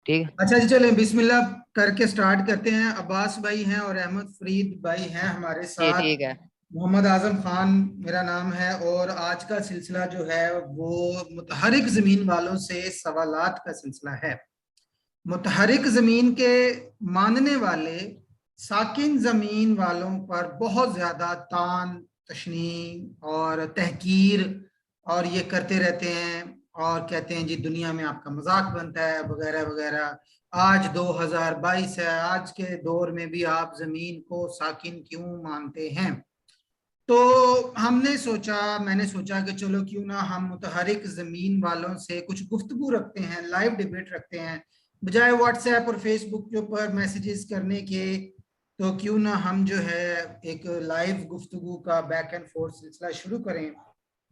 ठीक है। अच्छा जी, चलें बिस्मिल्लाह करके स्टार्ट करते हैं। अब्बास भाई हैं और अहमद फरीद भाई हैं हमारे जी साथ। ठीक है। मोहम्मद आजम खान मेरा नाम है और आज का सिलसिला जो है वो मुतहरिक जमीन वालों से सवालात का सिलसिला है। मुतहरिक जमीन के मानने वाले साकिन जमीन वालों पर बहुत ज्यादा तान तशनी और तहकीर और ये करते रहते हैं और कहते हैं जी दुनिया में आपका मजाक बनता है वगैरह वगैरह। आज 2022 है, आज के दौर में भी आप जमीन को साकिन क्यों मानते हैं? तो मैंने सोचा कि चलो क्यों ना हम मुतहरिक जमीन वालों से कुछ गुफ्तगू रखते हैं, लाइव डिबेट रखते हैं, बजाय व्हाट्सएप और फेसबुक के ऊपर मैसेजेस करने के। तो क्यों ना हम जो है एक लाइव गुफ्तगू का बैक एंड फोर्थ सिलसिला शुरू करें।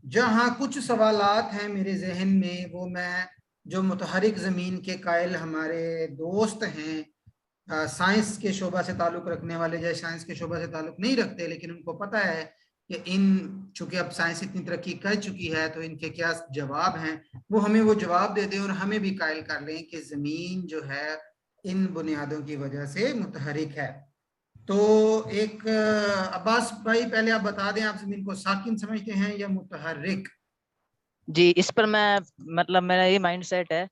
जहां कुछ सवालात हैं मेरे जहन में, वो मैं जो मुतहरिक ज़मीन के कायल हमारे दोस्त हैं, साइंस के शोबा से ताल्लुक़ रखने वाले, जैसे साइंस के शोबा से ताल्लुक़ नहीं रखते लेकिन उनको पता है कि इन चूंकि अब साइंस इतनी तरक्की कर चुकी है तो इनके क्या जवाब हैं, वो हमें वो जवाब दे दें और हमें भी कायल कर लें कि ज़मीन जो है इन बुनियादों की वजह से मुतहरिक है। तो एक अब्बास भाई, पहले आप बता दें, आप जमीन को साकिन समझते हैं या मुतहर्रिक? जी इस पर मैं, मतलब मेरा ये माइंड सेट है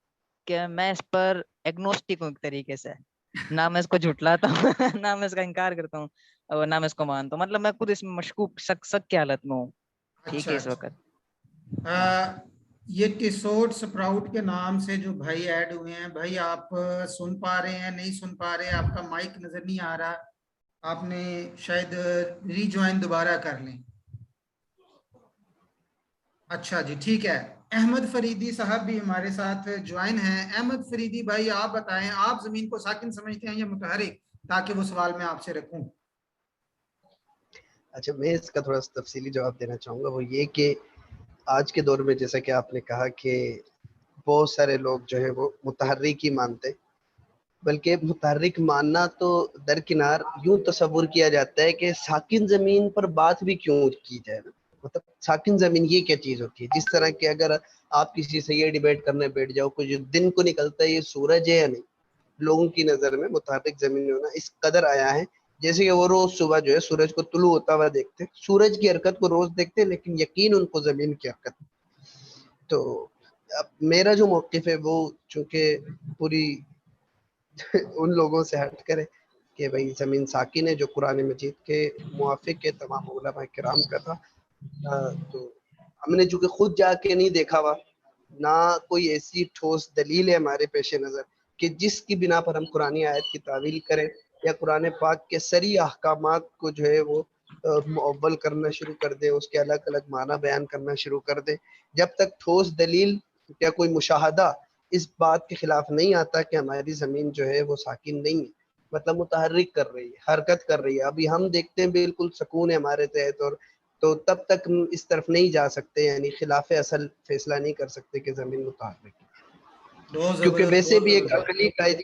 कि मैं इस पर एग्नोस्टिक हूँ एक तरीके से। ना मैं इसको झुटलाता हूँ ना मैं इसका इनकार करता हूँ और ना मैं इसको मानता हूँ। मतलब मैं खुद इसमें मशकूक शक शक की हालत में हूँ। ठीक अच्छा है इस अच्छा। वक्त। ये टिसोट स्प्राउट के नाम से जो भाई ऐड हुए हैं, भाई आप सुन पा रहे हैं, नहीं सुन पा रहे? आपका माइक नजर नहीं आ रहा, आपने शायद रीज्वाइन दोबारा कर लें। अच्छा जी, ठीक है। अहमद फरीदी साहब भी हमारे साथ ज्वाइन हैं। अहमद फरीदी भाई, आप बताएं, आप जमीन को साकिन समझते हैं या मुतहरिक, ताकि वो सवाल मैं आपसे रखूं। अच्छा, मैं इसका थोड़ा तफसीली जवाब देना चाहूँगा। वो ये कि आज के दौर में जैसा कि आपने कहा कि बहुत सारे लोग जो है वो मुतहर्रिक ही मानते हैं, बल्कि मुतहर्रिक मानना तो दरकिनार, यूं तस्वुर किया जाता है कि साकिन ज़मीन पर बात भी क्यों की जाए ना। मतलब साकिन ज़मीन ये क्या चीज़ होती है? जिस तरह के अगर आप किसी से ये डिबेट करने बैठ जाओ कुछ दिन को निकलता है ये सूरज है या नहीं, लोगों की नज़र में मुतहर्रिक ज़मीन होना इस कदर आया है जैसे कि वो रोज सुबह जो है सूरज को तुलू होता हुआ देखते, सूरज की हरकत को रोज देखते, लेकिन यकीन उनको ज़मीन की हरकत। तो अब मेरा जो मौक़िफ़ है वो चूँकि पूरी उन लोगों से हट कर है कि भाई ज़मीन साकिन है, जो कुरान मजीद के मुआफ़िक है तमाम उलमा किराम का था। तो हमने चूँकि खुद जाके नहीं देखा हुआ, ना कोई ऐसी ठोस दलील है हमारे पेश नज़र कि जिसकी बिना पर हम कुरानी आयत की तावील करें या कुरान पाक के सरी अहकामात को जो है वो मुअव्वल करना शुरू कर दें, उसके अलग-अलग माना बयान करना शुरू कर दें। जब तक ठोस दलील या कोई मुशाहदा इस बात के खिलाफ नहीं आता कि हमारी ज़मीन जो है वो साकिन नहीं है, मतलब मुतहर्रिक कर रही है, हरकत कर रही है। अभी हम देखते हैं बिल्कुल सुकून है हमारे तहत, और तो तब तक हम इस तरफ नहीं जा सकते, यानी खिलाफ असल फैसला नहीं कर सकते कि ज़मीन मुतहर्रिक है। बहुत क्योंकि जबरदस्त, वैसे बहुत भी एक जबरदस्त। अकली कायदे,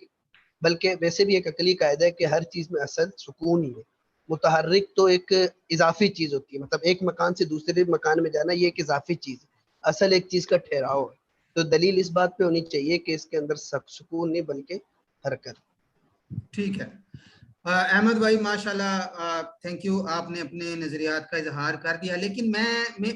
बल्कि वैसे भी एक अकली कायदा है कि हर चीज़ में असल सुकून ही है। मुतहर्रिक तो एक इजाफी चीज़ होती है, मतलब एक मकान से दूसरे मकान में जाना ये एक इजाफी चीज़ है, असल एक चीज़ का ठहराव है। तो दलील इस बात पे होनी चाहिए कि इसके अंदर सुकून नहीं बल्कि हरकत। ठीक है। अहमद भाई माशाल्लाह, थैंक यू, आपने अपने नजरियात का इजहार कर दिया। लेकिन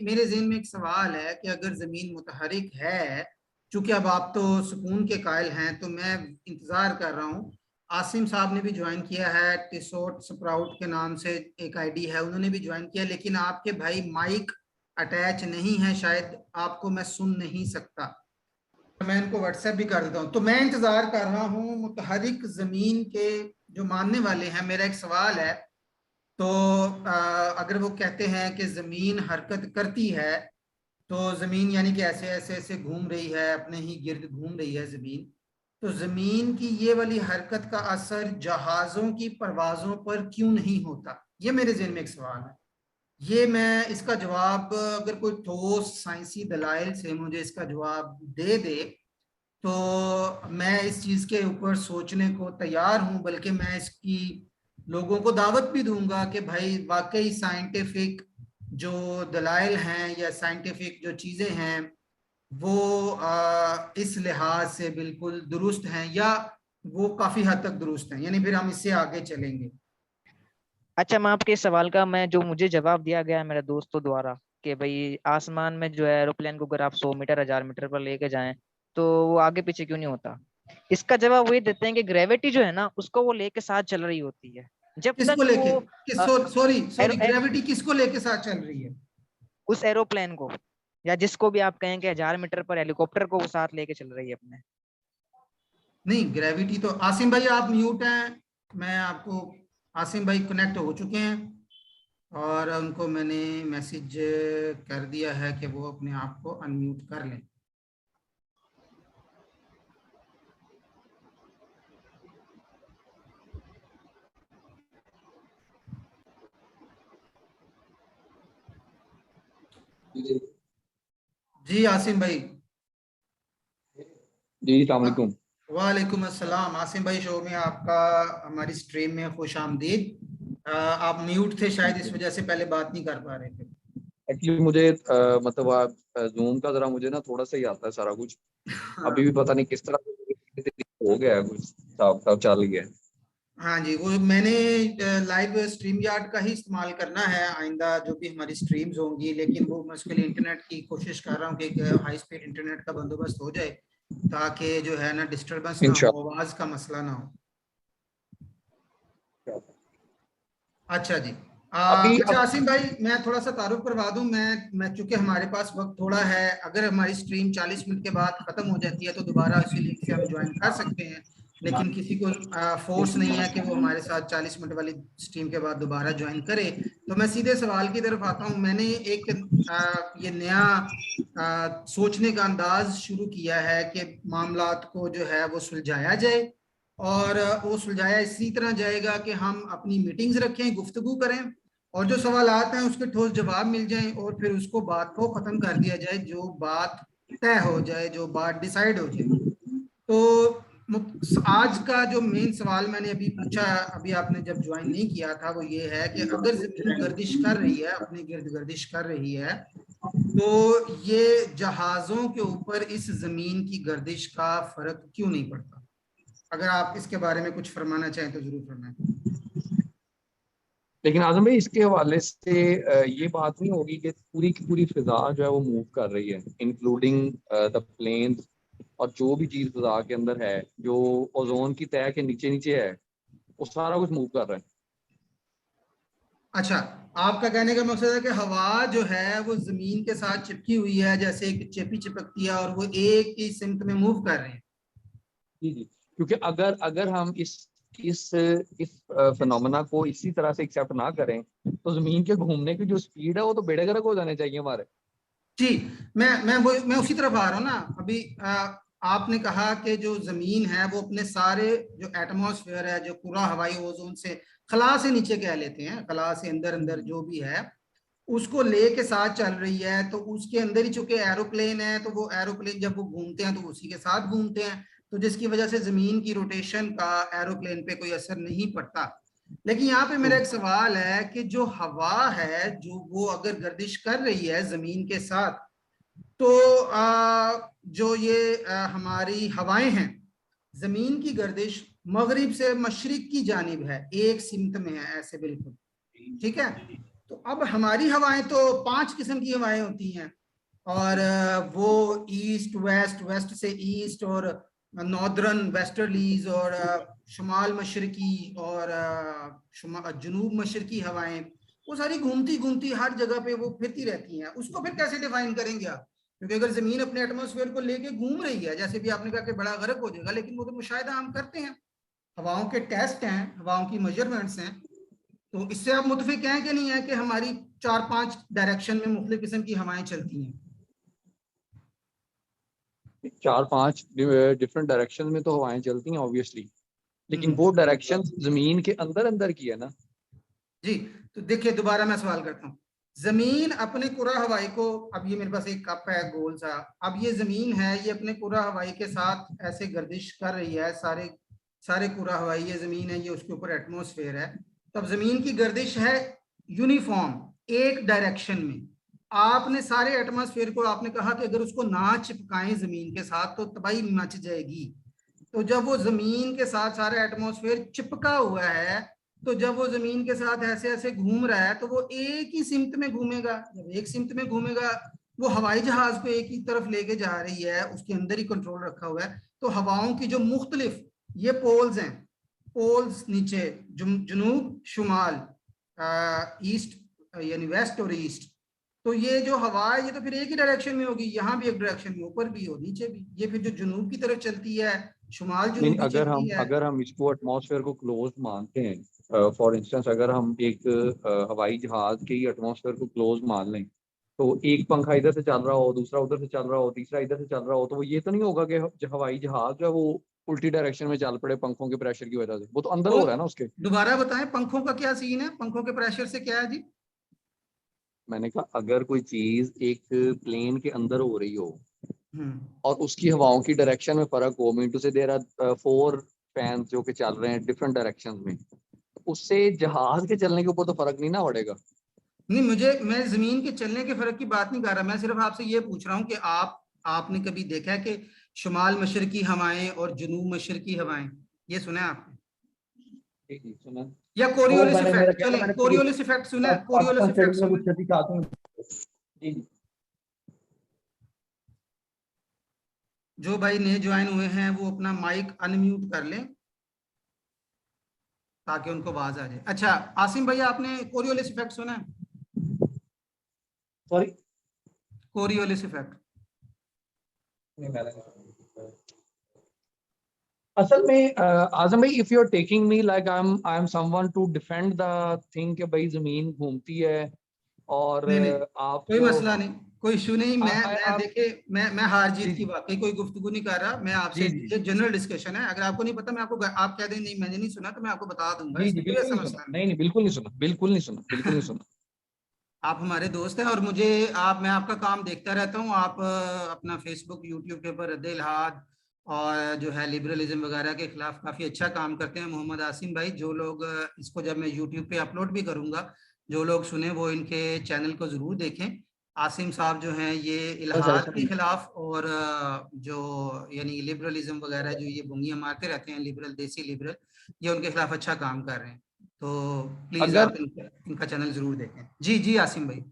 मेरे जहन में एक सवाल है कि अगर जमीन मुतहरिक है, चूंकि अब आप तो सुकून के कायल हैं, तो मैं इंतजार कर रहा हूँ। आसिम साहब ने भी ज्वाइन किया है, टिसोट स्प्राउट के नाम से एक आईडी है, उन्होंने भी ज्वाइन किया, लेकिन आपके भाई माइक अटैच नहीं है, शायद आपको मैं सुन नहीं सकता। मैं इनको व्हाट्सएप भी कर देता हूँ। तो मैं इंतजार कर रहा हूँ मुतहरिक जमीन के जो मानने वाले हैं। मेरा एक सवाल है, तो अगर वो कहते हैं कि जमीन हरकत करती है, तो जमीन यानी कि ऐसे ऐसे ऐसे घूम रही है, अपने ही गिर्द घूम रही है जमीन, तो जमीन की ये वाली हरकत का असर जहाजों की परवाजों पर क्यों नहीं होता? ये मेरे जहन में एक सवाल है। ये मैं इसका जवाब, अगर कोई ठोस साइंसी दलाइल से मुझे इसका जवाब दे दे, तो मैं इस चीज के ऊपर सोचने को तैयार हूं। बल्कि मैं इसकी लोगों को दावत भी दूंगा कि भाई वाकई साइंटिफिक जो दलाइल हैं या साइंटिफिक जो चीजें हैं वो इस लिहाज से बिल्कुल दुरुस्त हैं या वो काफी हद तक दुरुस्त हैं, यानी फिर हम इससे आगे चलेंगे। अच्छा, मैं आपके इस सवाल का मैं जो मुझे जवाब दिया गया है मेरे दोस्तों द्वारा कि भाई आसमान में जो है एरोप्लेन को अगर आप 100 मीटर 1000 मीटर पर लेके जाएं तो वो आगे पीछे क्यों नहीं होता। इसका जवाब वो ये देते हैं कि ग्रेविटी जो है ना उसको वो लेके साथ चल रही होती है जब किसको तक लेके, वो किस अ, सॉरी सॉरी, एरो, ए, ग्रेविटी किसको लेके साथ चल रही है? उस एरोप्लेन को या जिसको भी आप कहें कि 1000 मीटर पर हेलीकॉप्टर को वो साथ लेके चल रही है अपने। नहीं, ग्रेविटी तो, आसिम भाई आप म्यूट हैं, मैं आपको, आसिम भाई कनेक्ट हो चुके हैं और उनको मैंने मैसेज कर दिया है कि वो अपने आप को अनम्यूट कर लें। जी आसिम भाई। जी अस्सलाम वालेकुम। वालेकुम अस्सलाम। आसिम भाई, शो में आपका, हमारी स्ट्रीम में खुश आमदीद। आप म्यूट थे शायद, इस वजह से पहले बात नहीं कर पा रहे थे। एक्चुअली मुझे मतलब आप जूम का जरा मुझे ना थोड़ा सा ही आता है सारा कुछ। हाँ अभी भी पता नहीं किस तरह से हो गया है, कुछ हिसाब किताब चल गया है। हाँ जी, वो मैंने लाइव स्ट्रीम यार्ड का ही इस्तेमाल करना है आइंदा जो भी हमारी स्ट्रीम्स होंगी, लेकिन वो मैं उसके लिए इंटरनेट की कोशिश कर रहा हूँ कि हाई स्पीड इंटरनेट का बंदोबस्त हो जाए ताकि जो है ना डिस्टरबेंस ना हो, इंशाल्लाह। आवाज का मसला ना हो। अच्छा जी। अभी अच्छा अब आसिम भाई, मैं थोड़ा सा तारुफ करवा दूं, मैं चूंकि हमारे पास वक्त थोड़ा है, अगर हमारी स्ट्रीम 40 मिनट के बाद खत्म हो जाती है तो दोबारा उसी लिंक से हम ज्वाइन कर सकते हैं, लेकिन किसी को फोर्स नहीं है कि वो हमारे साथ 40 मिनट वाली स्ट्रीम के बाद दोबारा ज्वाइन करे। तो मैं सीधे सवाल की तरफ आता हूं। मैंने एक ये नया सोचने का अंदाज शुरू किया है कि मामलात को जो है वो सुलझाया जाए, और वो सुलझाया इसी तरह जाएगा कि हम अपनी मीटिंग्स रखें, गुफ्तगू करें, और जो सवालात हैं उसके ठोस जवाब मिल जाएं, और फिर उसको बात को खत्म कर दिया जाए, जो बात तय हो जाए, जो बात डिसाइड हो जाए। तो आज का जो मेन सवाल मैंने अभी पूछा, अभी आपने जब ज्वाइन नहीं किया था, वो ये है कि अगर जमीन गर्दिश कर रही है, अपने गिर्द गर्दिश कर रही है, तो ये जहाजों के ऊपर इस जमीन की गर्दिश का फर्क क्यों नहीं पड़ता? अगर आप इसके बारे में कुछ फरमाना चाहें तो जरूर फरमाएं। लेकिन आजम भाई इसके हवाले से ये बात नहीं होगी कि पूरी की पूरी फिजा जो है वो मूव कर रही है, इंक्लूडिंग द प्लेन्स, और जो भी चीज फिजा के अंदर है जो ओजोन की तह के नीचे नीचे है वो सारा कुछ मूव कर रहा है। अच्छा, आपका कहने का मकसद है कि हवा जो है वो जमीन के साथ चिपकी हुई है, जैसे एक चेपी चिपकती है, और वो एक ही सिमत में मूव कर रहे हैं। जी जी। क्योंकि अगर अगर हम इस फिनोमेना को इसी तरह से एक्सेप्ट ना करें तो जमीन के घूमने की जो स्पीड है वो तो बेड़े गर्क हो जाने चाहिए हमारे। जी, मैं उसी तरफ आ रहा हूँ ना। अभी आपने कहा कि जो जमीन है वो अपने सारे जो एटमॉस्फेयर है, जो पूरा हवाई ओजोन से, खला से नीचे कह लेते हैं, खला से अंदर अंदर जो भी है उसको लेके साथ चल रही है, तो उसके अंदर ही चूंकि एरोप्लेन है, तो वो एरोप्लेन जब वो घूमते हैं तो उसी के साथ घूमते हैं, तो जिसकी वजह से जमीन की रोटेशन का एरोप्लेन पे कोई असर नहीं पड़ता। लेकिन यहाँ पे मेरा एक सवाल है कि जो हवा है, जो वो अगर गर्दिश कर रही है जमीन के साथ, तो जो ये हमारी हवाएं हैं, जमीन की गर्दिश मगरिब से मशरिक की जानिब है, एक सिमत में है, ऐसे बिल्कुल ठीक है। तो अब हमारी हवाएं तो 5 किस्म की हवाएं होती हैं, और वो ईस्ट वेस्ट, वेस्ट से ईस्ट, और नॉर्दर्न वेस्टर्लीज, और शुमाल मशरकी, और जनूब मशरकी हवाएं, वो सारी घूमती घूमती हर जगह पे वो फिरती रहती हैं। उसको फिर कैसे डिफाइन करेंगे आप? क्योंकि अगर जमीन अपने एटमॉस्फेयर को लेके घूम रही है, जैसे भी आपने कहा कि बड़ा गर्क हो जाएगा, लेकिन वो तो मुशाहिदा हम करते हैं, हवाओं के टेस्ट हैं, हवाओं की मेजरमेंट्स हैं। तो इससे आप मुतफिक हैं कि नहीं है कि हमारी 4-5 डायरेक्शन में मुख्तलिफ किस्म की हवाएं चलती हैं? 4-5 डिफरेंट डायरेक्शन में तो हवाएं चलती हैं ऑब्वियसली, लेकिन वो डायरेक्शन जमीन के अंदर अंदर की है ना। जी, तो देखिए दोबारा मैं सवाल करता हूँ। जमीन अपने कुरा हवाई को, अब ये मेरे पास एक कप है गोल सा, अब ये जमीन है, ये अपने कुरा हवाई के साथ ऐसे गर्दिश कर रही है, सारे सारे कुरा हवाई, ये जमीन है, ये उसके ऊपर एटमॉस्फेयर है। तब जमीन की गर्दिश है यूनिफॉर्म, एक डायरेक्शन में, आपने सारे एटमॉस्फेयर को आपने कहा कि अगर उसको ना चिपकाएं जमीन के साथ तो तबाही मच जाएगी। तो जब वो जमीन के साथ सारा एटमॉस्फेयर चिपका हुआ है, तो जब वो जमीन के साथ ऐसे ऐसे घूम रहा है तो वो एक ही सिमत में घूमेगा। जब एक सिमत में घूमेगा, वो हवाई जहाज को एक ही तरफ लेके जा रही है, उसके अंदर ही कंट्रोल रखा हुआ है। तो हवाओं की जो मुख्तलिफ ये पोल्स हैं, पोल्स नीचे जुनूब शुमाल, ईस्ट यानी वेस्ट और ईस्ट, तो ये जो हवा है ये तो फिर एक ही डायरेक्शन में होगी, यहाँ भी एक डायरेक्शन में, ऊपर भी और नीचे भी। ये फिर जो जुनूब की तरफ चलती है, शुमाल जुनूब की चलती है। अगर हम इसको एटमॉस्फेयर को क्लोज मानते हैं, फॉर इंस्टेंस अगर हम एक हवाई जहाज के ही एटमॉस्फेयर को क्लोज मान लें, तो एक पंखा इधर से चल रहा हो, दूसरा उधर से चल रहा हो, तीसरा इधर से चल रहा हो, तो वो ये तो नहीं होगा कि हवाई जहाज जो है वो उल्टी डायरेक्शन में चल पड़े पंखों के प्रेशर की वजह से। वो तो अंदर हो रहा है ना उसके। दोबारा बताएं, पंखों का क्या सीन है? पंखों के प्रेशर से क्या है जी? मैंने कहा अगर कोई चीज एक प्लेन के अंदर हो रही हो हम्म, और उसकी हवाओं की डायरेक्शन में फर्क हो, मीन टू से देयर आर 4 फैंस जो कि चल रहे हैं डिफरेंट डायरेक्शंस में, उससे जहाज के चलने के ऊपर तो फर्क नहीं ना पड़ेगा। नहीं, मैं जमीन के चलने के फर्क की बात नहीं कर रहा, मैं सिर्फ आपसे ये पूछ रहा हूँ कि आपने कभी देखा है कि शुमाल मशरकी हवाएं और जुनूब मशरकी हवाएं, ये सुना है आपने? जी सुना। या वो कोरियोलिस मैंने मेरा इफेक्ट, कहना चलें मैंने कोरियोलिस इफेक्ट सुना है? कोरियोलिस पाकिस्तान इफेक्ट स्टेट में सुना कुछ है? दिखाते हैं। जी जो भाई नए ज्वाइन हुए हैं वो अपना माइक अनम्यूट कर लें ताकि उनको आवाज आ जाए। अच्छा आसिम भैया, आपने कोरियोलिस इफेक्ट सुना है? Sorry Coriolis effect. असल में आजम भाई, if you are taking me like I am someone to defend the thing कि भाई जमीन घूमती है और नहीं नहीं, आप कोई जो मसला नहीं, कोई इशू नहीं। मैं आप देखे, मैं हार जीत जी की वाकई कोई गुफ्तगू नहीं कर रहा, मैं आपसे जी जी ये जनरल डिस्कशन है। अगर आपको नहीं पता, मैं आपको, आप कह दें नहीं मैंने नहीं सुना, तो मैं आपको बता दूंगा, जी जी इसमें कोई बिल्कुल ऐसा नहीं सुना, मसला नहीं। नहीं नहीं बिल्कुल नहीं सुना, बिल्कुल नहीं सुना, बिल्कुल नहीं सुना। आप हमारे दोस्त हैं और मुझे मैं आपका काम देखता रहता हूँ। आप अपना फेसबुक यूट्यूब के ऊपर रद्द इल्हाद और जो है लिबरलिज्म वगैरह के खिलाफ काफ़ी अच्छा काम करते हैं मोहम्मद आसिम भाई। जो लोग इसको जब मैं यूट्यूब पे अपलोड भी करूँगा, जो लोग सुने वो इनके चैनल को ज़रूर देखें। आसिम साहब जो हैं ये बस इल्हाद ऐसा के नहीं। खिलाफ और जो यानी लिबरलिज्म वगैरह जो ये बुंगियाँ मारते रहते हैं, लिबरल देसी लिबरल, ये उनके खिलाफ अच्छा काम कर रहे हैं। तो प्लीज अगर आप इनका चैनल जरूर देखें। जी जी आसिम भाई।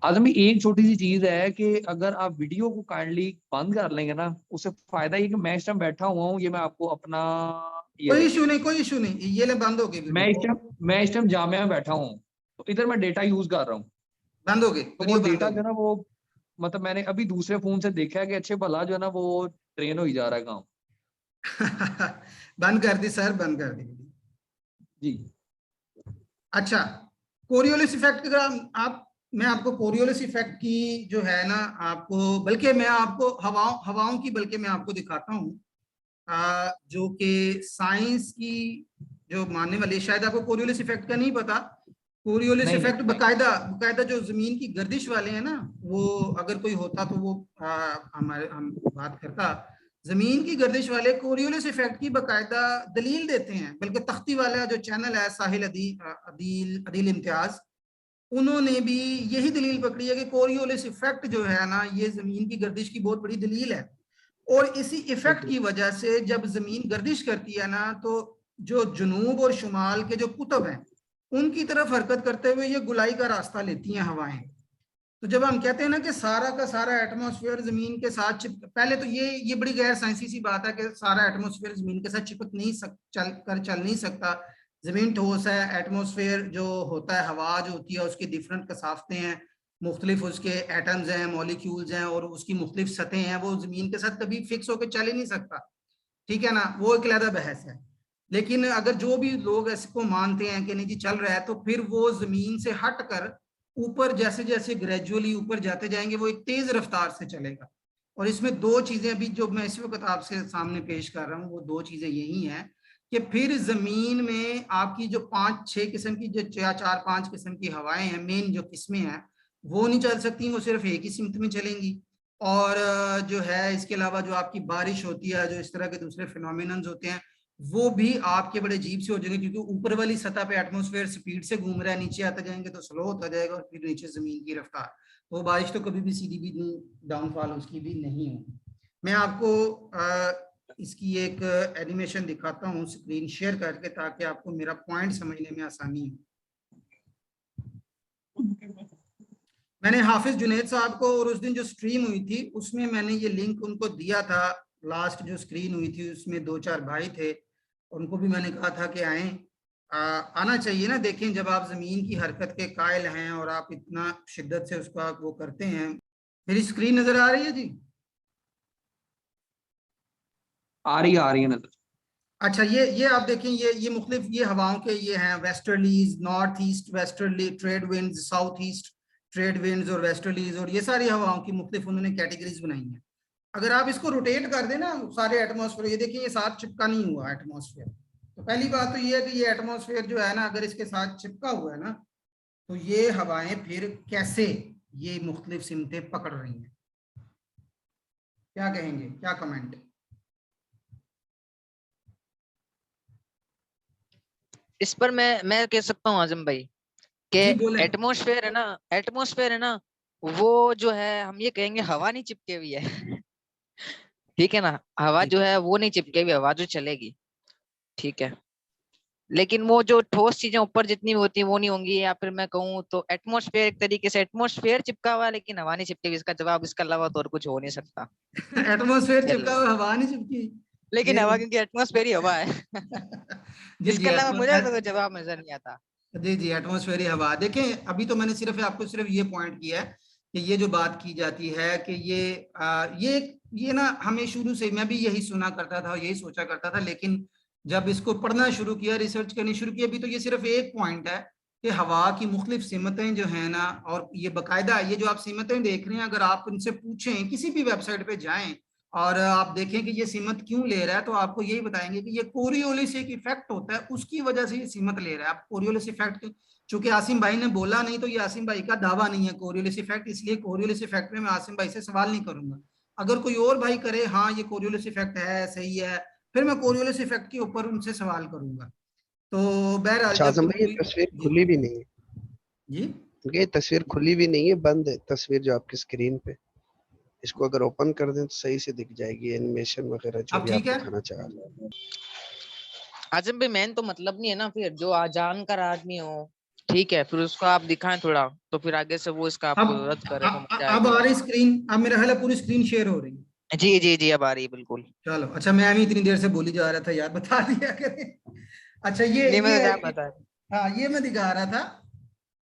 आजम भाई एक छोटी सी चीज है कि अगर आप वीडियो को काइंडली बंद कर लेंगे ना, उससे फायदा ये कि मैं इस टाइम बैठा हुआ हूँ, ये मैं आपको अपना ये कोई देख, इशू नहीं, कोई इशू नहीं, ये ले बंद हो गई मैं वीडियो इस को। टाइम मैं इस टाइम जामिया में बैठा हूँ, तो इधर मैं डेटा यूज कर रहा हूँ। बंद हो गई तो वो वीडियो, बंद डेटा हो जो है गई। ना वो, मतलब मैंने अभी दूसरे फोन से देखा है कि अच्छे भला जो है ना वो ट्रेन हो ही जा रहा है काम। बंद कर दी सर, बंद कर दी वीडियो। जी अच्छा, कोरियोलिस इफेक्ट का आप मैं आपको कोरियोलिस इफेक्ट की जो है ना, आपको बल्कि मैं आपको हवाओं हवाओं की बल्कि मैं आपको दिखाता हूँ, जो कि साइंस की जो मानने वाली, शायद आपको कोरियोलिस इफेक्ट का नहीं पता। कोरियोलिस नहीं नहीं इफेक्ट बकायदा बकायदा जो जमीन की गर्दिश वाले हैं ना, वो अगर कोई होता तो वो हम बात करता। जमीन की गर्दिश वाले कोरियोलिस इफेक्ट की बकायदा दलील देते हैं, बल्कि तख्ती वाला जो चैनल है साहिल अदील अदील इम्तियाज, उन्होंने भी यही दलील पकड़ी है कि कोरियोलिस इफेक्ट जो है ना, ये जमीन की गर्दिश की बहुत बड़ी दलील है। और इसी इफेक्ट की वजह से जब जमीन गर्दिश करती है ना, तो जो जुनूब और शुमाल के जो कुतब हैं उनकी तरफ हरकत करते हुए ये गुलाई का रास्ता लेती हैं हवाएं। तो जब हम कहते हैं ना कि सारा का सारा एटमॉस्फेयर जमीन के साथ पहले तो ये बड़ी गैर साइंसी सी बात है कि सारा एटमॉस्फेयर जमीन के साथ चिपक नहीं चल नहीं सकता। जमीन ठोस है, एटमॉस्फेयर जो होता है, हवा जो होती है उसकी डिफरेंट कसाफतें हैं, मुख्तलिफ उसके एटम्स हैं, मॉलिक्यूल्स हैं और उसकी मुख्तलिफ सतहें हैं, वो जमीन के साथ कभी फिक्स होकर चल ही नहीं सकता। ठीक है ना, वो एक अलग बहस है। लेकिन अगर जो भी लोग इसको मानते हैं कि नहीं जी चल रहा है, तो फिर वो जमीन से हट कर ऊपर जैसे जैसे ग्रेजुअली ऊपर जाते जाएंगे वो एक तेज रफ्तार से चलेगा। और इसमें दो चीजें अभी जो मैं इस वक्त आपसे सामने पेश कर रहा हूँ, वो दो चीजें यही हैं कि फिर जमीन में आपकी जो 5-6 किस्म की, जो 4-5 किस्म की हवाएं हैं, मेन जो किस्में हैं, वो नहीं चल सकती, वो सिर्फ एक ही सिमत में चलेंगी। और जो है इसके अलावा जो आपकी बारिश होती है, जो इस तरह के दूसरे फिनोमिनन्स होते हैं, वो भी आपके बड़े अजीब से हो जाएंगे, क्योंकि ऊपर वाली सतह पे एटमॉस्फेयर स्पीड से घूम रहा है, नीचे आते जाएंगे तो स्लो होता जाएगा और फिर नीचे जमीन की रफ्तार। तो बारिश तो कभी भी सीधी भी नहीं, डाउनफॉल उसकी भी नहीं होगी। मैं आपको इसकी एक एनिमेशन दिखाता हूँ स्क्रीन शेयर करके, ताकि आपको मेरा पॉइंट समझने में आसानी हो। मैंने हाफिज जुनैद साहब को, और उस दिन जो स्ट्रीम हुई थी उसमें मैंने ये लिंक उनको दिया था। लास्ट जो स्क्रीन हुई थी उसमें 2-4 भाई थे, उनको भी मैंने कहा था कि आए, आना चाहिए ना। देखें, जब आप जमीन की हरकत के कायल हैं और आप इतना शिद्दत से उसका वो करते हैं। मेरी स्क्रीन नजर आ रही है जी? आ रही है नजर। अच्छा, ये आप देखें, ये मुख्तलिफ ये हवाओं के ये हैं, westerlies, north east westerly trade winds, south east trade winds और वेस्टर्लीज, और ये सारी हवाओं की मुख्तलिफ उन्होंने कैटेगरीज बनाई हैं। अगर आप इसको रोटेट कर दें ना सारे एटमॉस्फेयर, ये देखिए ये साथ चिपका नहीं हुआ एटमॉस्फेयर। तो पहली बात तो ये है कि ये एटमॉस्फेयर जो है ना, अगर इसके साथ चिपका हुआ है ना, तो ये हवाएं फिर कैसे ये मुख्तलिफ सिमतें पकड़ रही हैं? क्या कहेंगे, क्या कमेंट? इस पर मैं कह सकता हूँ आजम भाई कि जी बोले। एटमॉस्फेयर है ना, वो जो है हम ये कहेंगे हवा नहीं चिपके हुई है। ठीक है ना, हवा जो है वो नहीं चिपके हुई, हवा जो चलेगी, ठीक है। लेकिन वो जो ठोस चीजें ऊपर जितनी भी होती है वो नहीं होंगी, या फिर मैं कहूँ तो एटमॉस्फेयर एक तरीके से एटमॉस्फेयर चिपका हुआ है लेकिन हवा नहीं चिपकी हुई। इसका जवाब इसका अलावा तो और कुछ हो नहीं सकता। एटमॉस्फेयर चिपका चलो, हुआ, हवा नहीं चिपकी? लेकिन ये हवा, क्योंकि एटमॉस्फेयर ही हवा है। जी जी इसके अलावा मुझे तो कोई जवाब नजर नहीं आता। जी जी, एटमॉस्फेयर ही हवा। देखें, अभी तो मैंने सिर्फ आपको सिर्फ ये पॉइंट किया है कि ये जो बात की जाती है कि ये ना, हमें शुरू से मैं भी यही सुना करता था, यही सोचा करता था, लेकिन जब इसको पढ़ना शुरू किया, रिसर्च करनी शुरू की, अभी तो ये सिर्फ एक पॉइंट है कि हवा की मुख्तलिफ सिमतें जो है ना, और ये बाकायदा ये जो आप सिमतें देख रहे हैं, अगर आप इनसे पूछें, किसी भी वेबसाइट पे जाएं और आप देखें कि ये सीमत क्यों ले रहा है, तो आपको यही बताएंगे कि ये कोरियोलिस एक इफेक्ट होता है, उसकी वजह से ये सीमत ले रहा है। आप कोरियोलिस इफेक्ट, चूंकि आसिम भाई ने बोला नहीं, तो ये आसिम भाई का दावा नहीं है कोरियोलिस इफेक्ट, इसलिए कोरियोलिस इफेक्ट में मैं आसिम भाई से सवाल नहीं करूंगा। अगर कोई और भाई करे हाँ ये कोरियोलिस इफेक्ट है, सही है, फिर मैं कोरियोलिस इफेक्ट के ऊपर उनसे सवाल करूंगा। तो बहरहाल अच्छा जब आजम भी भाई, ये कोई तस्वीर जी खुली भी नहीं है। जी ये तस्वीर खुली भी नहीं है, बंद है तस्वीर जो आपकी स्क्रीन पे। इसको अगर ओपन कर दें तो सही से दिख जाएगी एनिमेशन वगैरह जो अब भी ठीक आप है? दिखाना चाह रहे हैं। आजम भाई मैन तो मतलब नहीं है ना, फिर जो जानकार आदमी हो, ठीक है, फिर उसको आप दिखाएं थोड़ा, तो फिर आगे से वो इसका अब आपको रद्द करे तो मजा अब आएगी। आ रही स्क्रीन, अब मेरा ख्याल है पूरी स्क्रीन शेयर हो रही है। जी जी जी, अब आ रही है बिल्कुल। चलो अच्छा, मैं भी इतनी देर से बोली जा रहा था यार, बता दिया करें। अच्छा ये नहीं, मैं ये तो है आप बता। हाँ ये मैं दिखा रहा था।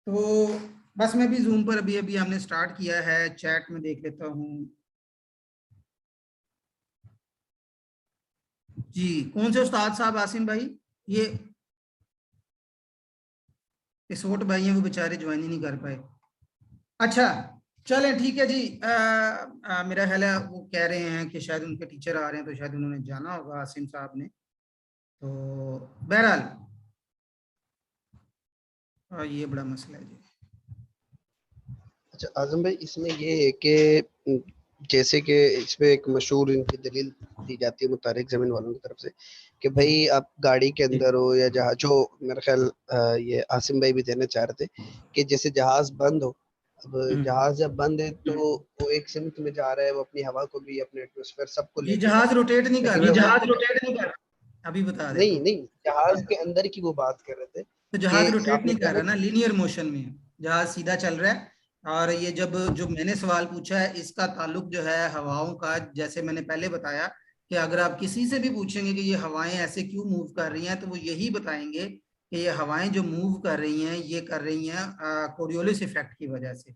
तो बस मैं भी जूम पर अभी अभी हमने स्टार्ट किया है, चैट में देख लेता हूँ। जी, कौन से उस्ताद साहब? आसिम भाई, ये छोटे भाई हैं, वो बेचारे ज्वाइन ही नहीं कर पाए। अच्छा चलें, ठीक है जी। मेरा ख्याल है वो कह रहे हैं कि शायद उनके टीचर आ रहे हैं, तो शायद उन्होंने जाना होगा आसिम साहब ने। तो बहरहाल ये बड़ा मसला है जी। अच्छा आजम भाई, इसमें ये है कि जैसे कि इसमें एक मशहूर इनकी दलील दी जाती है मुतारिक जमीन वालों की तरफ से कि जी भाई आप गाड़ी के अंदर हो या जहाज, जो मेरा ख्याल ये आसिम भाई भी देना चाह रहे थे कि जैसे जहाज बंद हो। अब जहाज जब बंद है तो वो एक सिमत में जा रहा है, वो अपनी हवा को भी, अपने एटमॉस्फेयर सबको जी, लेके जा जहाज रहा है। रोटेट नहीं कर लेकिन रहा, ये वो जहाज आपको रोटेट नहीं कर अभी बता देता नहीं हूँ। नहीं, जहाज के अंदर की वो बात कर रहे थे तो जहाज कि रोटेट आपने नहीं कहा कर ना रहा ना, लीनियर मोशन में है, जहाज सीधा चल रहा है। और ये जब जो मैंने सवाल पूछा है, इसका ताल्लुक जो है हवाओं का, जैसे मैंने पहले बताया कि अगर आप किसी से भी पूछेंगे कि ये हवाएं ऐसे क्यों मूव कर रही हैं, तो वो यही बताएंगे कि ये हवाएं जो मूव कर रही हैं, ये कर रही हैं कोरियोलिस इफेक्ट की वजह से।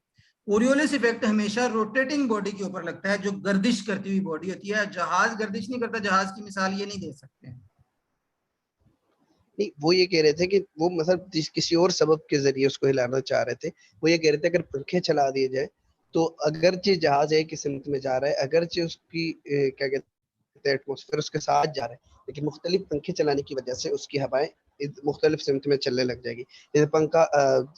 कोरियोलिस इफेक्ट हमेशा रोटेटिंग बॉडी के ऊपर लगता है, जो गर्दिश करती हुई बॉडी होती है। जहाज गर्दिश नहीं करता, जहाज की मिसाल ये नहीं दे सकते हैं। नहीं, वो ये कह रहे थे कि वो मतलब किसी और सबब के जरिए उसको हिलाना चाह रहे थे। वो ये कह रहे थे अगर पंखे चला दिए जाए तो अगरचे जहाज एक ही सिमत में जा रहा है, अगरचे उसकी क्या कहते हैं एटमॉस्फेयर उसके साथ जा रहा है, लेकिन मुख्तलिफ पंखे चलाने की वजह से उसकी हवाएं मुख्तलिफ सिमत में चलने लग जाएगी। जैसे पंखा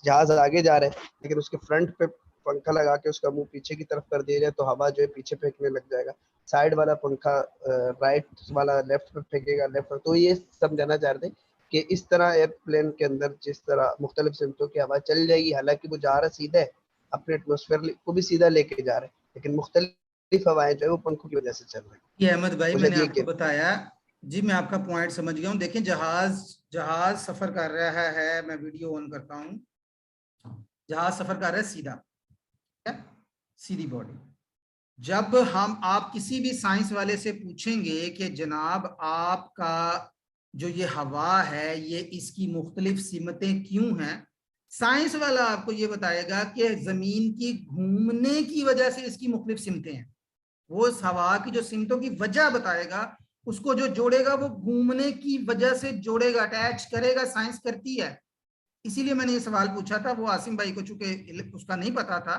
जहाज आगे जा रहा है लेकिन उसके फ्रंट पे पंखा लगा के उसका मुंह पीछे की तरफ कर दिया जाए तो हवा जो है पीछे फेंकने लग जाएगा। साइड वाला पंखा राइट वाला लेफ्ट पे फेंकेगा, लेफ्ट। तो ये समझाना चाह रहे थे कि इस तरह एयरप्लेन के अंदर जिस तरह मुख्तलिफ सिमतों की हवा चल जाएगी, हालांकि वो जा रहा सीधा है अपने एटमॉस्फेयर को भी सीधा लेके जा रहे हैं, लेकिन मुख्तलिफ हवाएं जो है वो पंखों की वजह से चल रही है। ये अहमद भाई मैंने ये आपको बताया जी, मैं आपका पॉइंट समझ गया हूँ। देखिए जहाज सफर कर रहा है, मैं वीडियो ऑन करता हूँ, जहाज सफर कर रहा है सीधा, सीधी बॉडी। जब आप किसी भी साइंस वाले से पूछेंगे कि जनाब आपका जो ये हवा है ये इसकी मुख्तलिफ सिमतें क्यों हैं, साइंस वाला आपको ये बताएगा कि जमीन की घूमने की वजह से इसकी मुख्तलिफ सिमतें हैं। वो उस हवा की जो सिमतों की वजह बताएगा, उसको जो जोड़ेगा वो घूमने की वजह से जोड़ेगा, अटैच करेगा, साइंस करती है। इसीलिए मैंने ये सवाल पूछा था, वो आसिम भाई को चूंकि उसका नहीं पता था,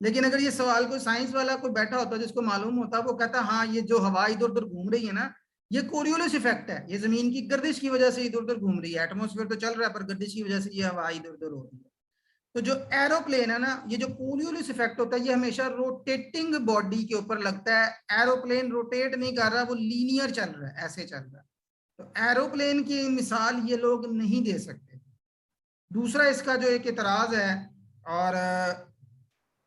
लेकिन अगर ये सवाल कोई साइंस वाला कोई बैठा होता जिसको मालूम होता, वो कहता हाँ ये जो हवा इधर उधर घूम रही है ना, ये कोरियोलिस इफेक्ट है, ये जमीन की गर्दिश की वजह से इधर उधर घूम रही है, एटमॉस्फेयर तो चल रहा है पर गर्दिश की वजह से ये हवा इधर उधर हो रही है। तो जो एरोप्लेन है ना, ये जो कोरियोलिस इफेक्ट होता है ये हमेशा रोटेटिंग बॉडी के ऊपर लगता है। एरोप्लेन रोटेट नहीं कर रहा, वो लीनियर चल रहा है, ऐसे चल रहा है। तो एरोप्लेन की मिसाल ये लोग नहीं दे सकते। दूसरा इसका जो एक इतराज है, और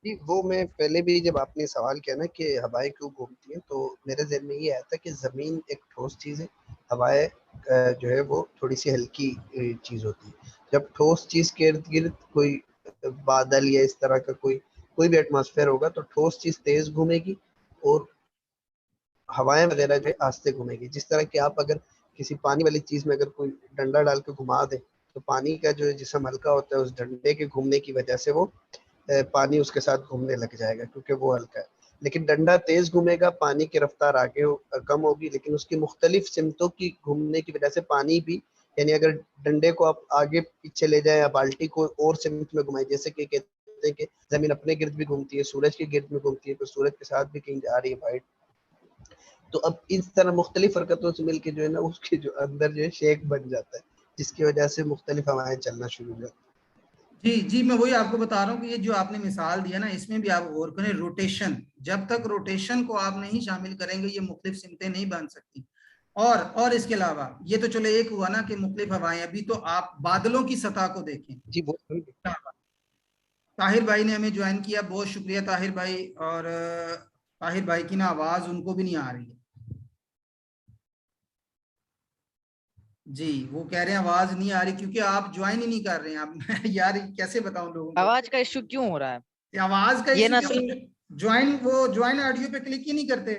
जी वो मैं पहले भी जब आपने सवाल किया ना कि हवाएं क्यों घूमती हैं, तो मेरे ज़हन में ये आया था कि ज़मीन एक ठोस चीज़ है, हवाएं जो है वो थोड़ी सी हल्की चीज़ होती है। जब ठोस चीज़ के इर्द गिर्द कोई बादल या इस तरह का कोई भी एटमॉस्फेयर होगा तो ठोस चीज़ तेज घूमेगी और हवाएं वगैरह जो है आस्ते घूमेगी। जिस तरह कि आप अगर किसी पानी वाली चीज़ में अगर कोई डंडा डाल के घुमा दे तो पानी का जो जिस्म हल्का होता है, उस डंडे के घूमने की वजह से वो पानी उसके साथ घूमने लग जाएगा क्योंकि वो हल्का है। लेकिन डंडा तेज घूमेगा, पानी की रफ्तार आगे कम होगी, लेकिन उसकी मुख्तलिफ सिमतों की घूमने की वजह से पानी भी, यानी अगर डंडे को आप आगे पीछे ले जाए या बाल्टी को और सिमत में घुमाए, जैसे कि कहते हैं कि जमीन अपने गिर्द भी घूमती है, सूरज के गिर्द में घूमती है, तो सूरज के साथ भी कहीं जा रही है वाइट। तो अब इस तरह मुख्तलिफ हरकतों से मिलकर जो है ना उसके जो अंदर जो है शेक बन जाता है, जिसकी वजह से मुख्तलिफ हवाएं चलना शुरू हो जाती है। जी जी, मैं वही आपको बता रहा हूँ कि ये जो आपने मिसाल दिया ना, इसमें भी आप गौर करें, रोटेशन, जब तक रोटेशन को आप नहीं शामिल करेंगे ये मुख्तलिफ सिमतें नहीं बन सकती। और इसके अलावा ये तो चलो एक हुआ ना कि मुख्तलिफ हवाएं, अभी तो आप बादलों की सतह को देखें। जी वो ताहिर भाई ने हमें ज्वाइन किया, बहुत शुक्रिया ताहिर भाई। और ताहिर भाई की ना आवाज उनको भी नहीं आ रही है जी, वो कह रहे हैं आवाज नहीं आ रही क्योंकि आप ज्वाइन ही नहीं कर रहे हैं। आप यार कैसे बताऊं लोगों को, आवाज का इश्यू क्यों हो रहा है? आवाज का ये इशू ना क्या? ज्वाइन ऑडियो पे क्लिक ही नहीं करते।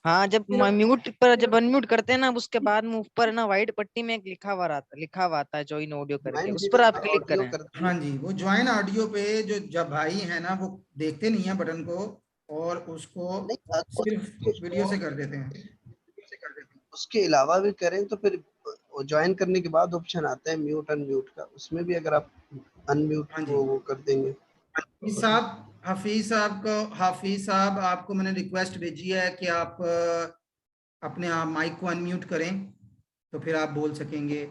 हाँ, जब म्यूट पर जब अनम्यूट करते हैं ना, उसके बाद में ऊपर ना व्हाइट पट्टी में एक लिखा हुआ आता है ज्वाइन ऑडियो करके, उस पर आप क्लिक करें। हाँ जी, वो ज्वाइन ऑडियो पे जो जब भाई है ना वो देखते नहीं है बटन को और उसको सिर्फ वीडियो से कर देते हैं। उसके अलावा भी करें तो फिर ज्वाइन करने के बाद ऑप्शन आता है म्यूट अनम्यूट का, उसमें भी अगर आप अनम्यूट को वो कर देंगे। हाफिज साहब आपको मैंने रिक्वेस्ट भेजी है कि आप अपने आप माइक को अनम्यूट करें तो फिर आप बोल सकेंगे।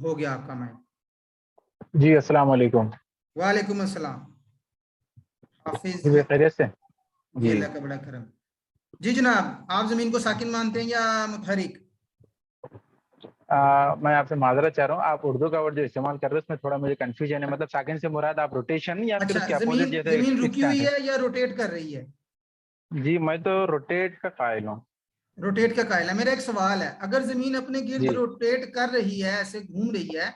हो गया आपका माइक। जी अस्सलाम वालेकुम। वालेकुम अस्सलाम। हाफिज खैरियत से जी, अल्लाह का बड़ा करम। जी जनाब, आप जमीन को साकिन मानते हैं या मुतहरिक? मैं आपसे माजरत चाह रहा हूँ, आप उर्दू का वर्ड जो इस्तेमाल कर रहे हैं उसमें थोड़ा मुझे कंफ्यूजन है। मतलब साकिन से मुराद आप रोटेशन या फिर उसके अपोजिट जैसे जमीन रुकी हुई है या रोटेट कर रही है? जी मैं तो रोटेट का कायल हूँ। रोटेट का कायल है। मेरा एक सवाल है, अगर जमीन अपने गिर्द रोटेट कर रही है, ऐसे घूम रही है,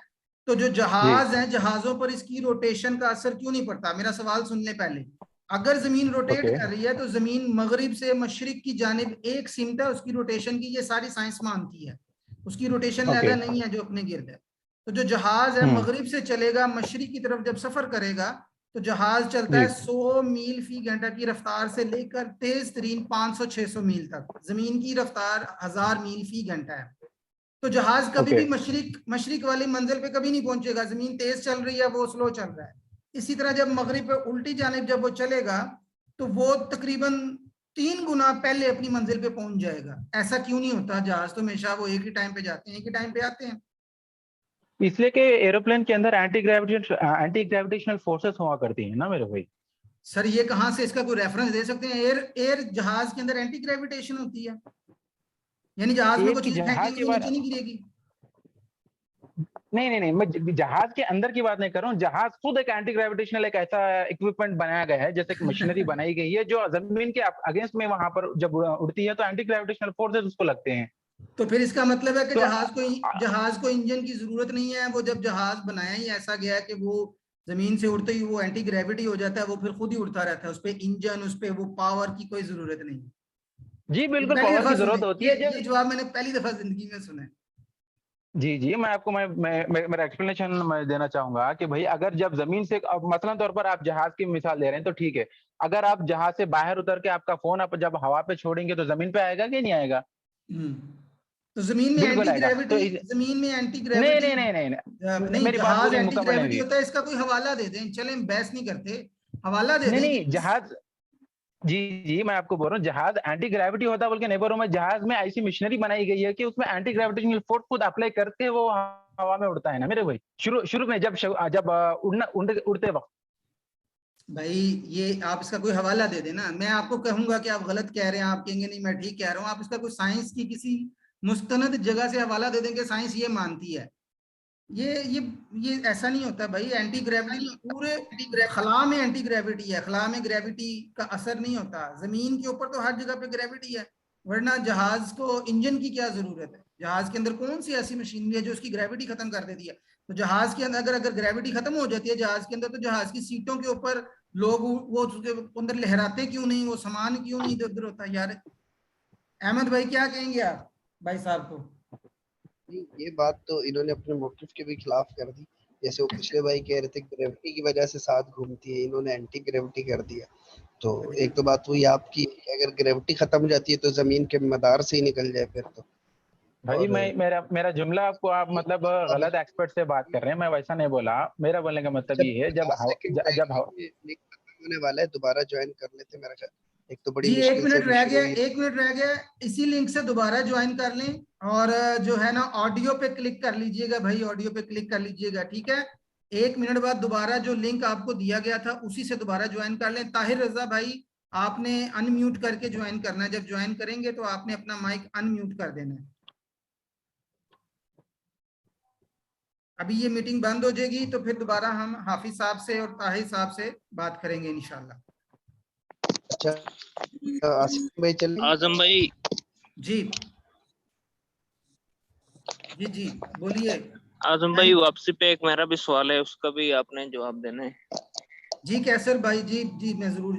तो जो जहाज है, जहाजों पर इसकी रोटेशन का असर क्यों नहीं पड़ता? मेरा सवाल सुन ले पहले। अगर जमीन रोटेट कर रही है तो जमीन मगरिब से मशरिक की जानिब एक सिमत है उसकी रोटेशन की, ये सारी साइंस मानती है। उसकी रोटेशन लहदा नहीं है जो अपने गिर्द है। तो जो जहाज है मगरिब से चलेगा मशरिक की तरफ, जब सफर करेगा तो जहाज चलता है 100 मील फी घंटा की रफ्तार से लेकर तेज तरीन 500-600 मील तक। जमीन की रफ्तार 1000 मील फी घंटा है। तो जहाज कभी भी मशरिक वाली मंजिल पे कभी नहीं पहुंचेगा। जमीन तेज चल रही है, वो स्लो चल रहा है। इसी तरह जब मगरिब पे उल्टी जानिब जब वो चलेगा तो वो तकरीबन 3 गुना पहले अपनी मंजिल पे पहुंच जाएगा। ऐसा क्यों नहीं होता? जहाज तो हमेशा वो एक ही टाइम पे जाते हैं, एक ही टाइम पे आते हैं। इसलिए कि एरोप्लेन के अंदर एंटी ग्रेविटेशनल फोर्सेस हुआ करती हैं ना मेरे भाई। सर ये कहां से, इसका कोई रेफरेंस दे सकते हैं? एयर जहाज के अंदर एंटी ग्रेविटेशन होती है, यानी जहाज में कोई चीज फेंकेंगे नीचे नहीं गिरेगी? नहीं, मैं जहाज के अंदर की बात नहीं कर रहा हूँ। जहाज खुद एक एंटी ग्रेविटेशनल एक ऐसा इक्विपमेंट बनाया गया है, जैसे कि मशीनरी बनाई गई है जो जमीन के अगेंस्ट में वहां पर जब उड़ती है तो एंटी ग्रेविटेशनल फोर्सेस उसको लगते हैं। तो फिर इसका मतलब है कि तो जहाज को इंजन की जरूरत नहीं है। वो जब जहाज बनाया ही ऐसा गया है कि वो जमीन से उड़ते ही वो एंटी ग्रेविटी हो जाता है, वो फिर खुद ही उड़ता रहता है, उस पे इंजन, उस पे वो पावर की कोई जरूरत नहीं। जी बिल्कुल पहली पावर दफा की सुने जरूरत होती है ये जवाब मैंने पहली दफा जिंदगी में सुना है। जी मैं आपको मेरा एक्सप्लेनेशन मैं देना चाहूंगा कि भाई अगर जब जमीन से अब मसलन तौर पर आप जहाज की मिसाल दे रहे हैं तो ठीक है, अगर आप जहाज से बाहर उतर के आपका फोन आप जब हवा पे छोड़ेंगे तो जमीन पे आएगा कि नहीं आएगा? तो जमीन में बिल्कुल एंटी आएगा। तो ग्रेविटी, जमीन में एंटी नहीं ग्रेविटी नहीं नहीं नहीं नहीं, मेरी बात जहाज पूरी एंटी मुकम्मल नहीं ग्रेविटी हुई। होता है, इसका कोई हवाला दे दें, चलें बहस नहीं करते, हवाला दे दें नहीं कि जहाज जी मैं आपको बोल रहा हूँ जहाज एंटी ग्रेविटी होता है, बल्कि नहीं बोल रहा हूँ मैं, जहाज में ऐसी मशीनरी बनाई गई है कि उसमें एंटी ग्रेविटेशनल फोर्स खुद अप्लाई करके वो हवा में उड़ता है ना मेरे भाई। शुरू में जब उड़ते वक्त। भाई ये आप इसका कोई हवाला दे देना। मैं आपको कहूंगा कि आप गलत कह रहे हैं, आप कहेंगे नहीं मैं ठीक कह रहा हूँ, आप इसका कोई साइंस की किसी मुस्तनद जगह से हवाला दे देंगे, साइंस ये मानती है। ये ऐसा नहीं होता भाई। एंटी ग्रेविटी पूरे खला में एंटी ग्रेविटी है, खला में ग्रेविटी का असर नहीं होता। जमीन के ऊपर तो हर जगह पे ग्रेविटी है, वरना जहाज को इंजन की क्या जरूरत है? जहाज के अंदर कौन सी ऐसी मशीनरी है जो उसकी ग्रेविटी खत्म कर देती है? तो जहाज के अंदर अगर ग्रेविटी खत्म हो जाती है जहाज के अंदर, तो जहाज की सीटों के ऊपर लोग वो उसके अंदर लहराते क्यों नहीं, वो सामान क्यों नहीं इधर उधर होता यार? अहमद भाई क्या कहेंगे आप भाई साहब को? ये बात तो इन्होंने अपने मौकिफ के भी खिलाफ कर दी। जैसे वो पिछले भाई कह रहे थे ग्रेविटी की वजह से साथ घूमती है, इन्होंने एंटी ग्रेविटी कर दिया। तो एक तो बात हुई आपकी, अगर ग्रेविटी खत्म हो जाती है तो जमीन के मदार से ही निकल जाए फिर तो। भाई और मेरा जुमला आपको आप मतलब गलत एक्सपर्ट से बात कर रहे हैं, मैं वैसा नहीं बोला। मेरा बोलने का मतलब ये है 50 सेकंड रह जब गए, ये लिंक खत्म होने वाला है, दोबारा ज्वाइन कर लेते मेरा ख्याल। एक तो बड़ी जी मुश्किल से भी शुरू हुई। 1 मिनट रह गया, इसी लिंक से दोबारा ज्वाइन कर लें और जो है ना ऑडियो पे क्लिक कर लीजिएगा भाई, ऑडियो पे क्लिक कर लीजिएगा, ठीक है? 1 मिनट बाद दोबारा जो लिंक आपको दिया गया था उसी से दोबारा ज्वाइन कर लें। ताहिर रजा भाई आपने अनम्यूट करके ज्वाइन करना है, जब ज्वाइन करेंगे तो आपने अपना माइक अनम्यूट कर देना है। अभी ये मीटिंग बंद हो जाएगी तो फिर दोबारा हम हाफिज साहब से और ताहिर साहब से बात करेंगे इंशाल्लाह। अच्छा आसिफ भाई चलिए। आजम भाई जी जी जी बोलिए। आजम भाई वापसी पे एक मेरा भी सवाल है, उसका भी आपने जवाब देना है। जी कैसर भाई, जी जी मैं जरूर